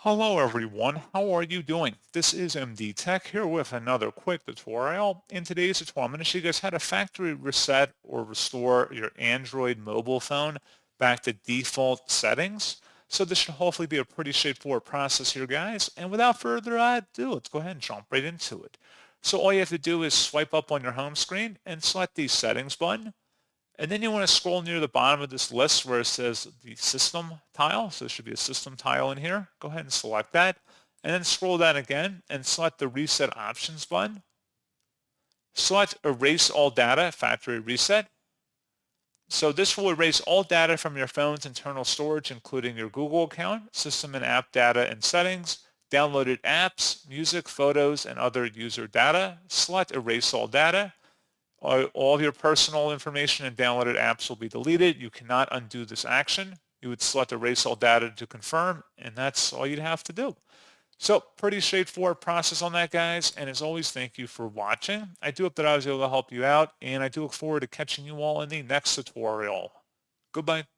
Hello everyone, how are you doing? This is MD Tech here with another quick tutorial. In today's tutorial, I'm going to show you guys how to factory reset or restore your Android mobile phone back to default settings. So this should hopefully be a pretty straightforward process here, guys. And without further ado, let's go ahead and jump right into it. So all you have to do is swipe up on your home screen and select the settings button. And then you want to scroll near the bottom of this list where it says the system tile. So there should be a system tile in here. Go ahead and select that. And then scroll down again and select the reset options button. Select erase all data, factory reset. So this will erase all data from your phone's internal storage, including your Google account, system and app data and settings, downloaded apps, music, photos, and other user data. Select erase all data. All of your personal information and downloaded apps will be deleted. You cannot undo this action. You would select erase all data to confirm, and that's all you'd have to do. So pretty straightforward process on that, guys. And as always, thank you for watching. I do hope that I was able to help you out, and I do look forward to catching you all in the next tutorial. Goodbye.